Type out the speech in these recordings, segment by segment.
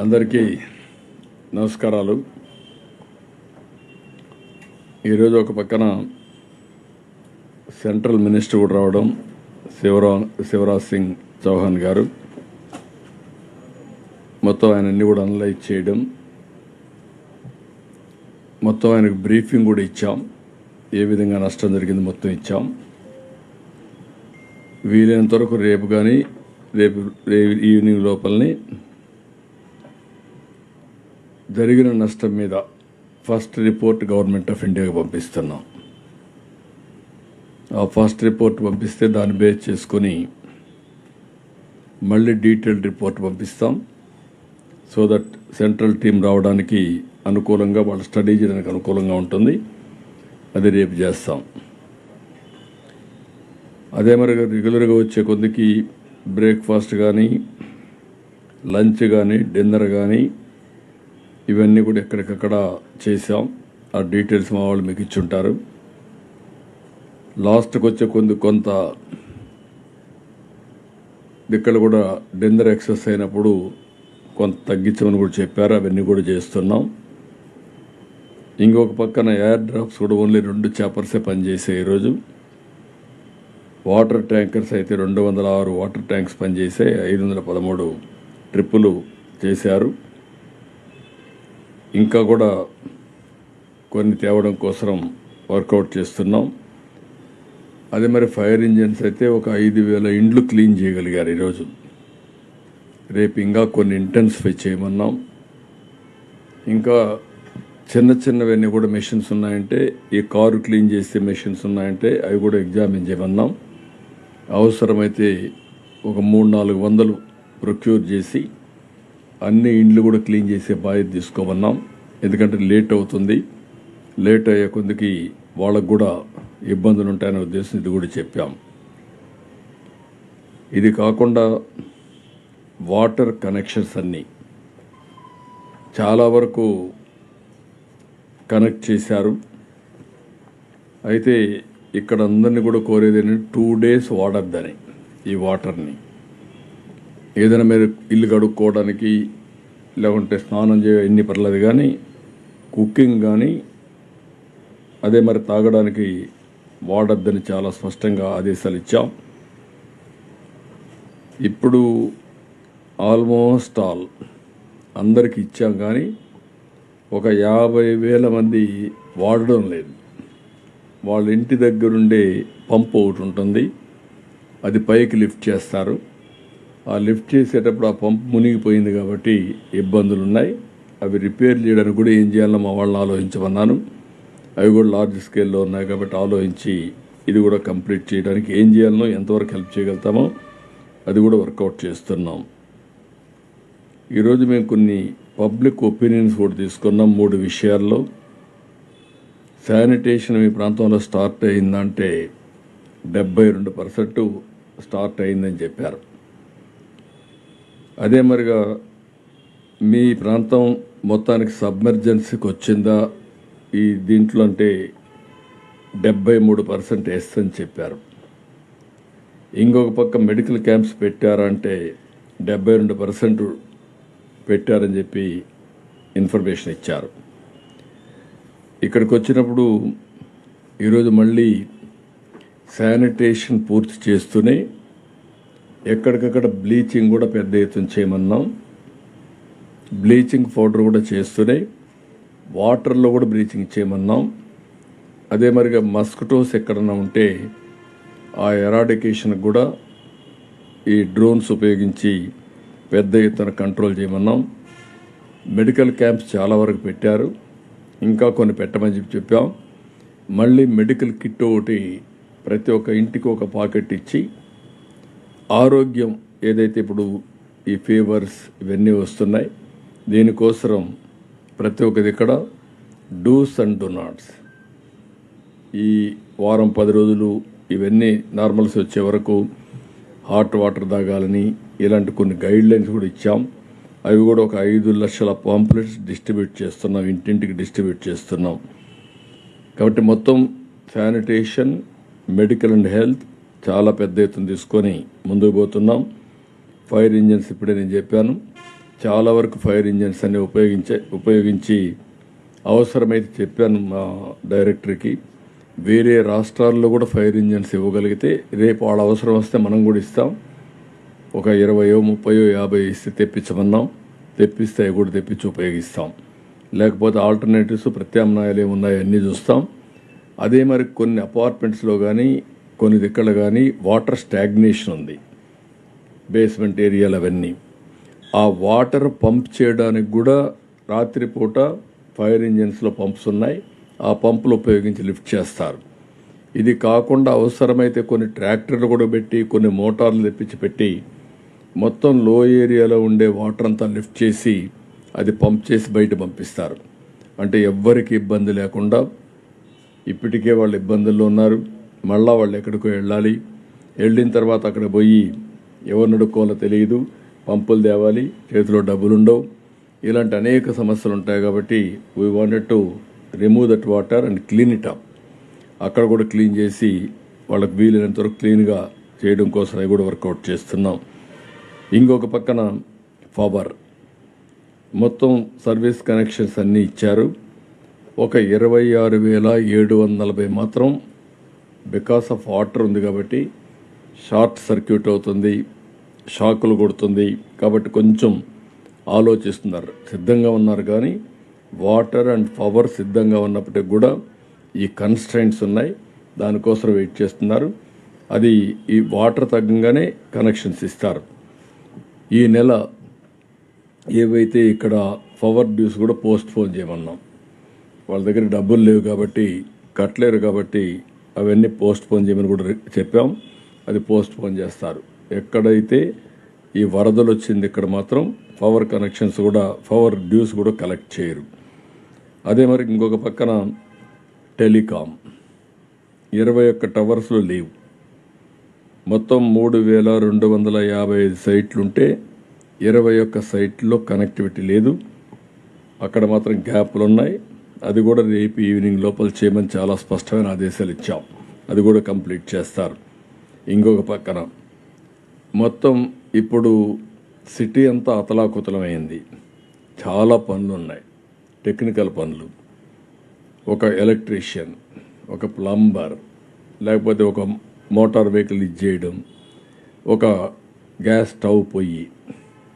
అందరికీ నమస్కారాలు. ఈరోజు ఒక పక్కన సెంట్రల్ మినిస్టర్ కూడా రావడం, శివరాజ్ సింగ్ చౌహాన్ గారు మొత్తం ఆయన అన్ని కూడా అనలైజ్ చేయడం, మొత్తం ఆయనకు బ్రీఫింగ్ కూడా ఇచ్చాం. ఏ విధంగా నష్టం జరిగింది మొత్తం ఇచ్చాం. వీలైనంత వరకు రేపు కానీ రేపు ఈవినింగ్ లోపలనే జరిగిన నష్టం మీద ఫస్ట్ రిపోర్ట్ గవర్నమెంట్ ఆఫ్ ఇండియాకి పంపిస్తున్నాం. ఆ ఫస్ట్ రిపోర్ట్ పంపిస్తే దాన్ని బేస్ చేసుకొని మళ్ళీ డీటెయిల్డ్ రిపోర్ట్ పంపిస్తాం. సో దట్ సెంట్రల్ టీం రావడానికి అనుకూలంగా, వాళ్ళు స్టడీ చేయడానికి అనుకూలంగా ఉంటుంది. అది రేపు చేస్తాం. అదే మరి రెగ్యులర్గా వచ్చే కొద్దికి బ్రేక్ఫాస్ట్ కానీ, లంచ్ కానీ, డిన్నర్ కానీ ఇవన్నీ కూడా ఎక్కడికక్కడ చేసాం. ఆ డీటెయిల్స్ మా వాళ్ళు మీకు ఇచ్చుంటారు. లాస్ట్కి వచ్చే కొంత ఇక్కడ కూడా డిన్నర్ ఎక్సెస్ అయినప్పుడు కొంత తగ్గించమని కూడా చెప్పారు. అవన్నీ కూడా చేస్తున్నాం. ఇంకొక పక్కన ఎయిర్ డ్రాప్స్ కూడా ఓన్లీ 2 చాపర్సే పనిచేసాయి ఈరోజు. వాటర్ ట్యాంకర్స్ అయితే 206 వాటర్ ట్యాంక్స్ పనిచేసాయి. 513 ట్రిప్పులు చేశారు. ఇంకా కూడా కొన్ని తేవడం కోసం వర్కౌట్ చేస్తున్నాం. అదే మరి ఫైర్ ఇంజిన్స్ అయితే ఒక 5,000 ఇండ్లు క్లీన్ చేయగలిగారు ఈరోజు. రేపు ఇంకా కొన్ని ఇంటెన్సిఫై చేయమన్నాం. ఇంకా చిన్నవన్నీ కూడా మెషిన్స్ ఉన్నాయంటే, ఈ కారు క్లీన్ చేసే మెషిన్స్ ఉన్నాయంటే అవి కూడా ఎగ్జామిన్ చేయమన్నాం. అవసరమైతే ఒక 300-400 ప్రొక్యూర్ చేసి అన్ని ఇండ్లు కూడా క్లీన్ చేసే బాధ్యత తీసుకోమన్నాం. ఎందుకంటే లేట్ అవుతుంది. లేట్ అయ్యే కొద్దికి వాళ్ళకు కూడా ఇబ్బందులు ఉంటాయనే ఉద్దేశం ఇది కూడా చెప్పాం. ఇది కాకుండా వాటర్ కనెక్షన్స్ అన్నీ చాలా వరకు కనెక్ట్ చేశారు. అయితే ఇక్కడ అందరినీ కూడా కోరేది ఏంటంటే 2 days వాడద్దని. ఈ వాటర్ని ఏదైనా మీరు ఇల్లు కడుక్కోవడానికి, లేకుంటే స్నానం ఎన్ని పర్లేదు, కానీ కుకింగ్ కానీ అదే మరి తాగడానికి వాడద్దని చాలా స్పష్టంగా ఆదేశాలు ఇచ్చాం. ఇప్పుడు ఆల్మోస్ట్ అందరికి ఇచ్చాం, కానీ ఒక 50,000 మంది వాడడం లేదు. వాళ్ళ ఇంటి దగ్గరుండే పంప్ ఒకటి ఉంటుంది, అది పైకి లిఫ్ట్ చేస్తారు. ఆ లిఫ్ట్ చేసేటప్పుడు ఆ పంప్ మునిగిపోయింది కాబట్టి ఇబ్బందులు ఉన్నాయి. అవి రిపేర్ చేయడానికి కూడా ఏం చేయాలో మా వాళ్ళని ఆలోచించమన్నాను. అవి కూడా లార్జ్ స్కేల్లో ఉన్నాయి కాబట్టి ఆలోచించి ఇది కూడా కంప్లీట్ చేయడానికి ఏం చేయాలనో, ఎంతవరకు హెల్ప్ చేయగలుగుతామో అది కూడా వర్కౌట్ చేస్తున్నాం. ఈరోజు మేము కొన్ని పబ్లిక్ ఒపీనియన్స్ కూడా తీసుకున్నాం 3 విషయాల్లో. శానిటేషన్ మీ ప్రాంతంలో స్టార్ట్ అయిందంటే 72% స్టార్ట్ అయిందని చెప్పారు. అదే మరిగా మీ ప్రాంతం మొత్తానికి సబ్మెర్జెన్సీకి వచ్చిందా ఈ దీంట్లో అంటే 73% ఎస్ అని చెప్పారు. ఇంకొక పక్క మెడికల్ క్యాంప్స్ పెట్టారంటే 72% పెట్టారని చెప్పి ఇన్ఫర్మేషన్ ఇచ్చారు. ఇక్కడికి వచ్చినప్పుడు ఈరోజు మళ్ళీ శానిటేషన్ పూర్తి చేస్తూనే ఎక్కడికక్కడ బ్లీచింగ్ కూడా పెద్ద ఎత్తున చేయమన్నాం. బ్లీచింగ్ పౌడర్ కూడా చేస్తూనే వాటర్లో కూడా బ్లీచింగ్ చేయమన్నాం. అదే మరిగా మస్కిటోస్ ఎక్కడన్నా ఉంటే ఆ ఎరాడికేషన్ కూడా ఈ డ్రోన్స్ ఉపయోగించి పెద్ద ఎత్తున కంట్రోల్ చేయమన్నాం. మెడికల్ క్యాంప్స్ చాలా వరకు పెట్టారు, ఇంకా కొన్ని పెట్టమని చెప్పాం. మళ్ళీ మెడికల్ కిట్ ఒకటి ప్రతి ఒక్క ఇంటికి ఒక పాకెట్ ఇచ్చి, ఆరోగ్యం ఏదైతే ఇప్పుడు ఈ ఫీవర్స్ ఇవన్నీ వస్తున్నాయి, దీనికోసం ప్రతి ఒక్కది ఇక్కడ డూస్ అండ్ డూ నాట్స్ ఈ వారం 10 రోజులు ఇవన్నీ నార్మల్స్ వచ్చే వరకు హాట్ వాటర్ తాగాలని ఇలాంటి కొన్ని గైడ్ లైన్స్ కూడా ఇచ్చాం. అవి కూడా ఒక 5 లక్షల పాంప్లెట్స్ డిస్ట్రిబ్యూట్ చేస్తున్నాం, ఇంటింటికి డిస్ట్రిబ్యూట్ చేస్తున్నాం. కాబట్టి మొత్తం శానిటేషన్, మెడికల్ అండ్ హెల్త్ చాలా పెద్ద ఎత్తున తీసుకొని ముందుకు పోతున్నాం. ఫైర్ ఇంజిన్స్ ఇప్పుడే నేను చెప్పాను. చాలా వరకు ఫైర్ ఇంజన్స్ అన్ని ఉపయోగించి అవసరమైతే చెప్పాను మా డైరెక్టర్కి, వేరే రాష్ట్రాల్లో కూడా ఫైర్ ఇంజన్స్ ఇవ్వగలిగితే రేపు వాళ్ళ అవసరం వస్తే మనం కూడా ఇస్తాం. ఒక 20, 30, 50 ఇస్తే తెప్పించమన్నాం. తెప్పిస్తే అవి కూడా తెప్పించి ఉపయోగిస్తాం. లేకపోతే ఆల్టర్నేటివ్స్ ప్రత్యామ్నాయాలు ఏమున్నాయి అన్నీ చూస్తాం. అదే మరి కొన్ని అపార్ట్మెంట్స్లో కానీ కొన్ని దిక్కలు కానీ వాటర్ స్టాగ్నేషన్ ఉంది, బేస్మెంట్ ఏరియాలు అవన్నీ. ఆ వాటర్ పంప్ చేయడానికి కూడా రాత్రిపూట ఫైర్ ఇంజిన్స్లో పంప్స్ ఉన్నాయి. ఆ పంపులు ఉపయోగించి లిఫ్ట్ చేస్తారు. ఇది కాకుండా అవసరమైతే కొన్ని ట్రాక్టర్లు కూడా పెట్టి కొన్ని మోటార్లు తెప్పించి పెట్టి మొత్తం లో ఏరియాలో ఉండే వాటర్ అంతా లిఫ్ట్ చేసి అది పంప్ చేసి బయట పంపిస్తారు. అంటే ఎవ్వరికి ఇబ్బంది లేకుండా. ఇప్పటికే వాళ్ళు ఇబ్బందుల్లో ఉన్నారు. మళ్ళా వాళ్ళు ఎక్కడికో వెళ్ళాలి. వెళ్ళిన తర్వాత అక్కడ పోయి ఎవరిని అడుక్కోవాలో తెలియదు, పంపులు తేవాలి, చేతిలో డబ్బులు ఉండవు. ఇలాంటి అనేక సమస్యలు ఉంటాయి. కాబట్టి we wanted to remove that water and clean it up. అక్కడ కూడా క్లీన్ చేసి వాళ్ళకి వీలైనంత వరకు క్లీన్గా చేయడం కోసం అవి కూడా వర్కౌట్ చేస్తున్నాం. ఇంకొక పక్కన పవర్ మొత్తం సర్వీస్ కనెక్షన్స్ అన్నీ ఇచ్చారు. ఒక 26,740 మాత్రం బికాస్ ఆఫ్ వాటర్ ఉంది కాబట్టి షార్ట్ సర్క్యూట్ అవుతుంది, షాకులు కొడుతుంది. కాబట్టి కొంచెం ఆలోచిస్తున్నారు. సిద్ధంగా ఉన్నారు కానీ వాటర్ అండ్ పవర్ సిద్ధంగా ఉన్నప్పటికి కూడా ఈ కన్స్ట్రైంట్స్ ఉన్నాయి. దానికోసం వెయిట్ చేస్తున్నారు. అది ఈ వాటర్ తగ్గంగానే కనెక్షన్స్ ఇస్తారు. ఈ నెల ఏవైతే ఇక్కడ పవర్ డ్యూస్ కూడా పోస్ట్ పోన్ చేయమన్నాం. వాళ్ళ దగ్గర డబ్బులు లేవు కాబట్టి కట్టలేరు కాబట్టి అవన్నీ పోస్ట్ పోన్ చేయమని కూడా చెప్పాం. అది పోస్ట్ పోన్ చేస్తారు. ఎక్కడైతే ఈ వరదలు వచ్చింది ఇక్కడ మాత్రం పవర్ కనెక్షన్స్ కూడా పవర్ డ్యూస్ కూడా కలెక్ట్ చేయరు. అదే మరి ఇంకొక పక్కన టెలికాం 21 టవర్స్లో లేవు. మొత్తం 3,255 సైట్లుంటే 21 సైట్లో కనెక్టివిటీ లేదు. అక్కడ మాత్రం గ్యాప్లు ఉన్నాయి. అది కూడా రేపు ఈవినింగ్ లోపల చేయమని చాలా స్పష్టమైన ఆదేశాలు ఇచ్చాం. అది కూడా కంప్లీట్ చేస్తారు. ఇంకొక పక్కన మొత్తం ఇప్పుడు సిటీ అంతా అతలాకుతలమైంది. చాలా పనులు ఉన్నాయి, టెక్నికల్ పనులు. ఒక ఎలక్ట్రీషియన్, ఒక ప్లంబర్, లేకపోతే ఒక మోటార్ వెహికల్ చేయడం, ఒక గ్యాస్ స్టవ్ పొయ్యి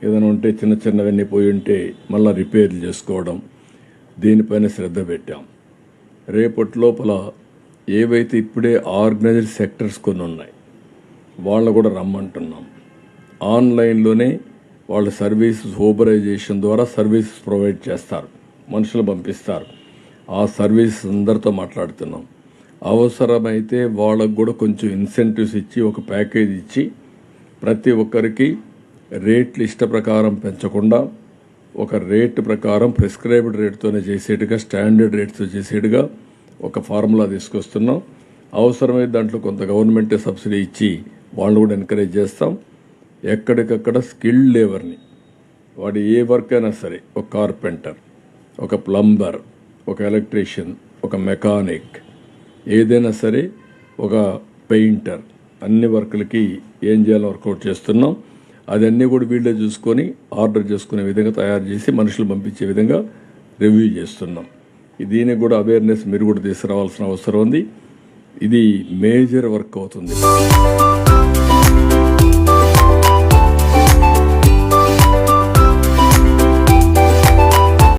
ఏదైనా ఉంటే చిన్న చిన్నవన్నీ పోయి ఉంటే మళ్ళీ రిపేర్లు చేసుకోవడం, దీనిపైన శ్రద్ధ పెట్టాం. రేపటి లోపల ఏవైతే ఇప్పుడే ఆర్గనైజ్డ్ సెక్టర్స్ కొన్ని ఉన్నాయి వాళ్ళని కూడా రమ్మంటున్నాం. ఆన్లైన్లోనే వాళ్ళు సర్వీసెస్ ఊబరైజేషన్ ద్వారా సర్వీసెస్ ప్రొవైడ్ చేస్తారు, మనుషులు పంపిస్తారు. ఆ సర్వీసెస్ అందరితో మాట్లాడుతున్నాం. అవసరమైతే వాళ్ళకు కూడా కొంచెం ఇన్సెంటివ్స్ ఇచ్చి ఒక ప్యాకేజ్ ఇచ్చి ప్రతి ఒక్కరికి రేట్లు ఇష్ట ప్రకారం పెంచకుండా ఒక రేటు ప్రకారం ప్రిస్క్రైబ్డ్ రేట్తోనే చేసేట్టుగా, స్టాండర్డ్ రేట్తో చేసేట్టుగా ఒక ఫార్ములా తీసుకొస్తున్నాం. అవసరమైతే దాంట్లో కొంత గవర్నమెంటే సబ్సిడీ ఇచ్చి వాళ్ళు కూడా ఎంకరేజ్ చేస్తాం. ఎక్కడికక్కడ స్కిల్డ్ లేబర్ని, వాడు ఏ వర్క్ అయినా సరే, ఒక కార్పెంటర్, ఒక ప్లంబర్, ఒక ఎలక్ట్రీషియన్, ఒక మెకానిక్, ఏదైనా సరే, ఒక పెయింటర్, అన్ని వర్కులకి ఏం చేయాలో వర్కౌట్ చేస్తున్నాం. అదన్నీ కూడా వీళ్ళే చూసుకొని ఆర్డర్ చేసుకునే విధంగా తయారు చేసి మనుషులు పంపించే విధంగా రివ్యూ చేస్తున్నాం. దీనికి కూడా అవేర్నెస్ మీరు కూడా తీసుకురావాల్సిన అవసరం ఉంది. ఇది మేజర్ వర్క్ అవుతుంది.